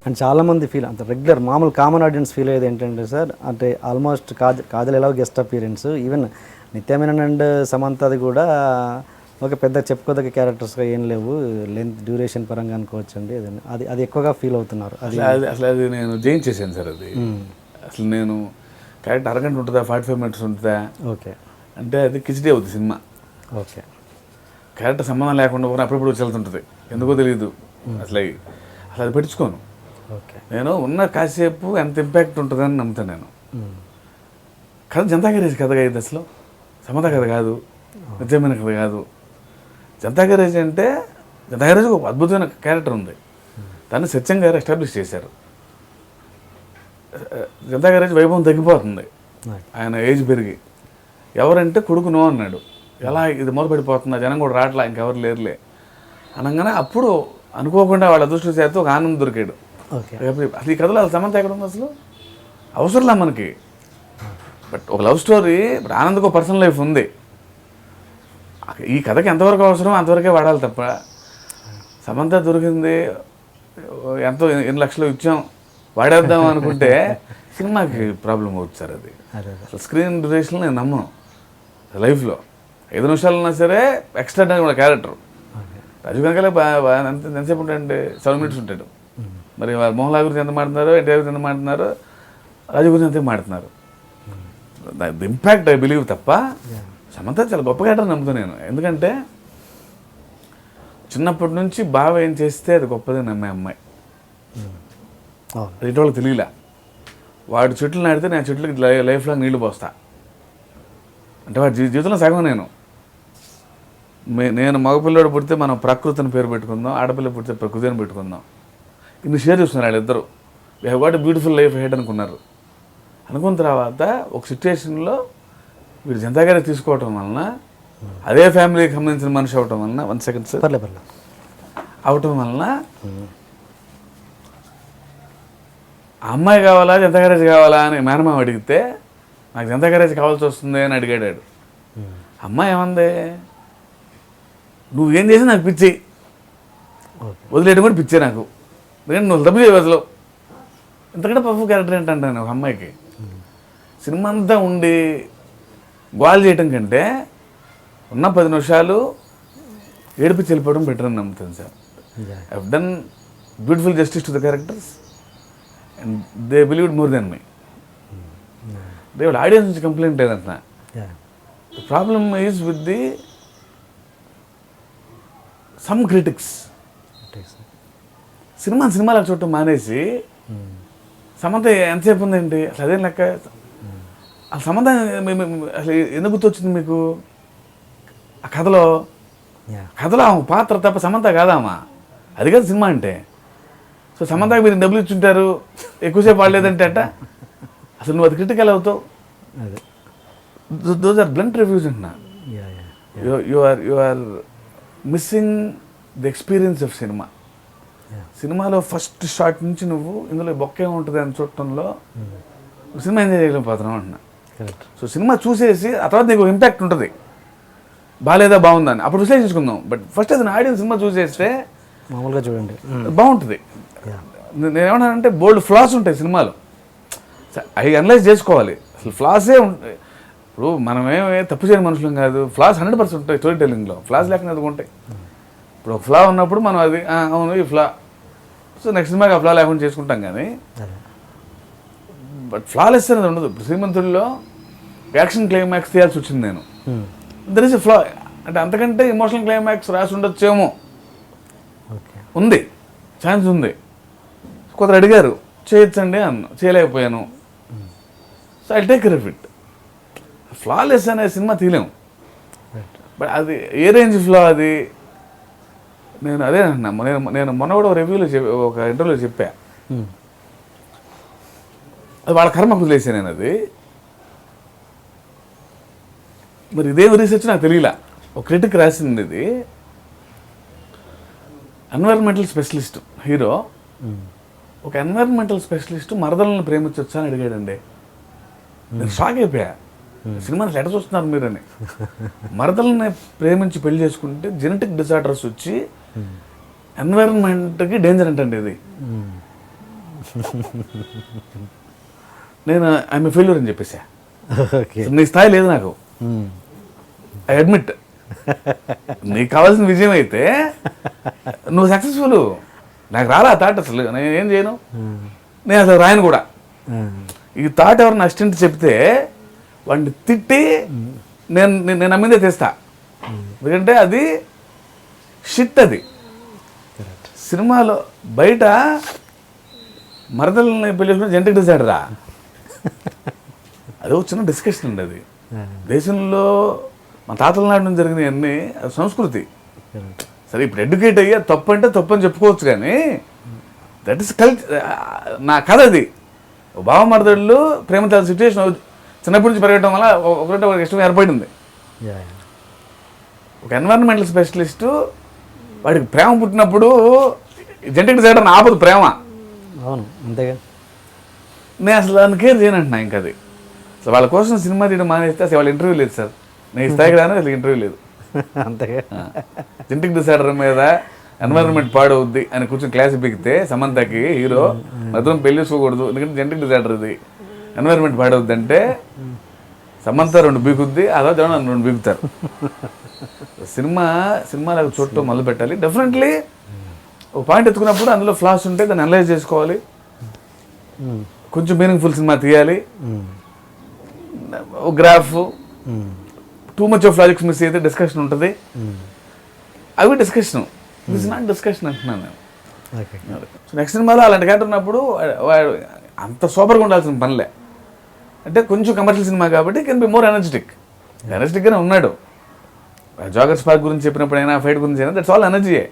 And చాలామంది feel అంత regular మామూలు కామన్ ఆడియన్స్ ఫీల్ అయ్యేది ఏంటంటే సార్, అంటే ఆల్మోస్ట్ కాజల్ ఎలా guest appearance, even Nithya Menen and సమంతది కూడా ఒక పెద్ద చెప్పుకోదగ్గ క్యారెక్టర్స్గా ఏం లేవు, లెంత్ డ్యూరేషన్ పరంగా అనుకోవచ్చండి. అది అది ఎక్కువగా ఫీల్ అవుతున్నారు. అసలు నేను జయించేసాను సార్ అది. అసలు నేను కరెక్ట్ అరగంట ఉంటుందా 45 minutes ఉంటుందా, ఓకే అంటే అది కిచిడి అవుతుంది సినిమా. ఓకే కరెక్ట్ సంబంధం లేకుండా కూడా అప్పుడప్పుడు వచ్చి వెళ్తుంటుంది, ఎందుకో తెలియదు. అసలు అది పెట్టించుకోను. ఓకే నేను ఉన్న కాసేపు ఎంత ఇంపాక్ట్ ఉంటుందని నమ్ముతాను నేను. కథ జనతా గ్యారేజ్ కథగా ఇది, అసలు సమంత కథ కాదు, నిజమైన కథ కాదు. జనతా గ్యారేజ్ అంటే జనతా గ్యారేజ్ ఒక అద్భుతమైన క్యారెక్టర్ ఉంది, దాన్ని సత్యం గారు ఎస్టాబ్లిష్ చేశారు. జనతా గ్యారేజ్ వైభవం తగ్గిపోతుంది ఆయన ఏజ్ పెరిగి. ఎవరంటే కొడుకు నో అన్నాడు, ఎలా ఇది మొదలుపెడిపోతుందా, జనం కూడా రావట్లా, ఇంకెవరు లేరులే అనగానే అప్పుడు అనుకోకుండా వాళ్ళ అదృష్టం చేస్తే ఒక ఆనందం దొరికాడు. అసలు ఈ కథలో సమంత ఎక్కడ ఉంది, అసలు అవసరంలా మనకి. బట్ ఒక లవ్ స్టోరీ, ఇప్పుడు ఆనంద్కి ఒక పర్సనల్ లైఫ్ ఉంది. ఈ కథకి ఎంతవరకు అవసరం అంతవరకే వాడాలి తప్ప, సమంత దొరికింది ఎంతో 8 లక్షలు ఇచ్చాం వాడేద్దాం అనుకుంటే సినిమాకి ప్రాబ్లం అవుతుంది సార్. అది అసలు స్క్రీన్ డ్యూరేషన్ నేను నమ్మను లైఫ్లో. 5 నిమిషాలు ఉన్నా సరే ఎక్స్ట్రా కూడా క్యారెక్టర్. రాజీవ్ కనకాల ఎంతసేపు ఉంటాడంటే 7 minutes ఉంటాడు. మరి మోహన్ లాల్ గురించి ఎంత మాట్లాడుతున్నారు, ఎన్టీఆర్ గురించి ఎంత మాట్లాడుతున్నారు, రాజీవ్ గురించి ఎంత మాట్లాడుతున్నారు. ది ఇంపాక్ట్ ఐ బిలీవ్ తప్ప సమంత చాలా గొప్ప క్యారెక్టర్ నమ్ముతాను నేను. ఎందుకంటే చిన్నప్పటి నుంచి బావ ఏం చేస్తే అది గొప్పది నమ్మే అమ్మాయి. అది వాళ్ళకి తెలియలే. వాడు చెట్లు నాటితే నేను చెట్లకి లైఫ్ లాంగ్ నీళ్లు పోస్తా అంటే వాడి జీవితంలో సగం నేను మగపిల్లడు పుడితే మనం ప్రకృతిని పేరు పెట్టుకుందాం, ఆడపిల్ల పుడితే ప్రకృతి అని పెట్టుకుందాం. ఇన్ని షేర్ చేస్తున్నారు వాళ్ళిద్దరు. We have got a beautiful life head అనుకున్నారు. అనుకున్న తర్వాత ఒక సిచ్యువేషన్లో వీడు జనతా గ్యారేజ్ తీసుకోవటం వలన, అదే ఫ్యామిలీకి సంబంధించిన మనిషి అవటం వలన, 1 second సార్, అవటం వలన అమ్మాయి కావాలా జనతా గ్యారేజ్ కావాలా అని మేనమామ అడిగితే నాకు జనతా గ్యారేజ్ కావాల్సి వస్తుంది అని అడిగాడు. అమ్మాయి ఏమంది, నువ్వేం చేసి నాకు పిచ్చి, వదిలేయడం కూడా పిచ్చే నాకు, ఎందుకంటే నువ్వు తప్పు చేయవు అసలు. ఇంతకంటే పర్ఫెక్ట్ క్యారెక్టర్ ఏంటంటాను ఒక అమ్మాయికి. సినిమా అంతా ఉండి గోల్ చేయటం కంటే ఉన్న 10 నిమిషాలు ఏడిపించి వెళ్ళిపోవడం బెటర్ అని నమ్ముతాను sir. I have done beautiful justice to the characters and they believed more than me. దేవుడు ఆడియన్స్ నుంచి కంప్లైంట్ లేదంట. The problem is with the some critics. సినిమాలో చూడటం మానేసి సమంత ఎంతసేపు ఉందండి అసలు అదేం లెక్క, ఆ సమంత అసలు ఎందుకు గుర్తొచ్చింది మీకు ఆ కథలో ఆమె పాత్ర తప్ప సమంత కాదామా, అది కాదు సినిమా అంటే. సో సమంతకి మీరు డబ్బులు ఇచ్చుంటారు, ఎక్కువసేపు వాడలేదంటే అట్ట అసలు నువ్వు అది క్రిటికల్ అవుతావు. దోస్ ఆర్ బ్లంట్ రివ్యూస్ అంటున్నా. You are missing the experience of cinema. సినిమాలో ఫస్ట్ షాట్ నుంచి నువ్వు ఇందులో బొక్కే ఉంటుంది అని చూడటంలో సినిమా ఎంజాయ్ చేయలేకపోతున్నావు అంటున్నా. సో సినిమా చూసేసి ఆ తర్వాత నీకు ఇంపాక్ట్ ఉంటుంది, బాగాలేదా బాగుందని అప్పుడు విశ్లేషించుకుందాం. బట్ ఫస్ట్ అది ఆడియన్స్ సినిమా చూసేస్తే మామూలుగా చూడండి బాగుంటుంది. నేనేమన్నానంటే బోల్డ్ ఫ్లాస్ ఉంటాయి సినిమాలో, అవి అనలైజ్ చేసుకోవాలి. అసలు ఫ్లాసే ఉంటాయి. ఇప్పుడు మనమేమే తప్పు చేయని మనుషులం కాదు, ఫ్లాస్ 100% ఉంటాయి స్టోరీ టెల్లింగ్లో. ఫ్లాస్ లేకుండా అది ఉంటాయి. ఇప్పుడు ఒక ఫ్లా ఉన్నప్పుడు మనం అది అవును ఈ ఫ్లా, సో నెక్స్ట్ సినిమాకి ఆ ఫ్లా లేకుండా చేసుకుంటాం. కానీ బట్ ఫ్లాలెస్ అనేది ఉండదు. ఇప్పుడు శ్రీమంతుడిలో యాక్షన్ క్లైమాక్స్ తీయాల్సి వచ్చింది నేను, దర్ ఇస్ ఎ ఫ్లా. అంటే అంతకంటే ఇమోషనల్ క్లైమాక్స్ రాసి ఉండొచ్చేమో, ఉంది ఛాన్స్ ఉంది. కొందరు అడిగారు చేయొచ్చండి అన్న, చేయలేకపోయాను. So I take care of it. Flawless అనే సినిమా తీయలేము. బట్ అది ఏ రేంజ్ ఫ్లా అది, నేను అదే అంటున్నా. నేను మొన్న కూడా రివ్యూలో ఒక ఇంటర్వ్యూలో చెప్పా, అది వాళ్ళ కర్మకు వదిలేసా నేను. అది మరి ఇదేం రీసెర్చ్ నాకు తెలియలా. ఒక క్రిటిక్ రాసింది ఇది. ఎన్వైరన్మెంటల్ స్పెషలిస్ట్ హీరో, ఒక ఎన్వైరన్మెంటల్ స్పెషలిస్ట్ మరదలను ప్రేమించొచ్చా అని అడిగాడండి. నేను షాక్ అయిపోయా, సినిమాని ఎట చూస్తున్నారు మీరని. మరదలని ప్రేమించి పెళ్లి చేసుకుంటే జెనెటిక్ డిసార్డర్స్ వచ్చి ఎన్వైరన్మెంట్కి డేంజర్ అంటండి ఇది. నేను ఐఎమ్ ఫెయిల్యూర్ అని చెప్పేసా. ఓకే. నీ స్థాయి లేదు నాకు, ఐ అడ్మిట్. నీకు కావాల్సిన విజయం అయితే నువ్వు సక్సెస్ఫుల్. నాకు రాలా ఆ థాట్, అసలు నేను ఏం చేయను, నేను అసలు రాయను కూడా. ఈ థాట్ ఎవరిని అసిస్టెంట్ చెప్తే వాడిని తిట్టి నేను నేను నమ్మిందే తెస్తా. ఎందుకంటే అది షిట్. అది సినిమాలో బయట మరదల్ని పెళ్లి జెంటిక్ డిసైడరా, అది ఒక చిన్న డిస్కషన్ అండి. అది దేశంలో మా తాతల నాటి నుంచి జరిగినవి అన్నీ, అది సంస్కృతి. సరే ఇప్పుడు ఎడ్యుకేట్ అయ్యా తప్పు అంటే తప్పు అని చెప్పుకోవచ్చు, కానీ దట్ ఇస్ కల్చర్. నా కథ అది. బావ మరదళ్ళు ప్రేమ తల సిచ్యువేషన్ చిన్నప్పటి నుంచి పెరగడం వల్ల ఒకటి ఇష్టం ఏర్పడింది. ఒక ఎన్వైరన్మెంటల్ స్పెషలిస్టు వాడికి ప్రేమ పుట్టినప్పుడు జెంటిక్ డిసైడర్ ఆపదు ప్రేమ. అవును, అంతేగా. నేను అసలు దాన్ని కేర్ చేయనంటున్నా. ఇంకా అది అసలు వాళ్ళ కోసం సినిమా తీయడం మానేస్తే అసలు వాళ్ళ ఇంటర్వ్యూ లేదు సార్. నేను స్థాయికి రాను, అసలు ఇంటర్వ్యూ లేదు. అంతేగా. జెంటిక్ డిసైడర్ మీద ఎన్వైరన్మెంట్ పాడవుద్ది అని కూర్చొని క్లాస్ బిగితే సమంతకి హీరో మధ్యం పెళ్లి చూడకూడదు ఎందుకంటే జెంటిక్ డిసైడర్ ఇది, ఎన్వైరన్మెంట్ పాడవుద్ది అంటే సమంత 2 బీగుద్ది, అలా జనం 2 బీగుతారు. సినిమాలకు చూడటం మొదలు పెట్టాలి. డెఫినెట్లీ ఒక పాయింట్ ఎత్తుకున్నప్పుడు అందులో ఫ్లాస్ ఉంటే దాన్ని అనలైజ్ చేసుకోవాలి. కొంచెం మీనింగ్ఫుల్ సినిమా తీయాలి. ఒక graph, too much of logics miss అయితే డిస్కషన్ ఉంటుంది. అవి డిస్కషన్, దిస్ నాట్ డిస్కషన్ అంటున్నాను నేను. సో నెక్స్ట్ సినిమాలో అలాంటి క్యారెక్టర్ ఉన్నప్పుడు వాడు అంత సూపర్గా ఉండాల్సిన పనిలే. అంటే కొంచెం కమర్షియల్ సినిమా కాబట్టి కెన్ బి మోర్ ఎనర్జెటిక్గానే ఉన్నాడు. జోగర్స్ పార్క్ గురించి చెప్పినప్పుడు అయినా, ఫైట్ గురించి అయినా, దట్స్ ఆల్ ఎనర్జీయే.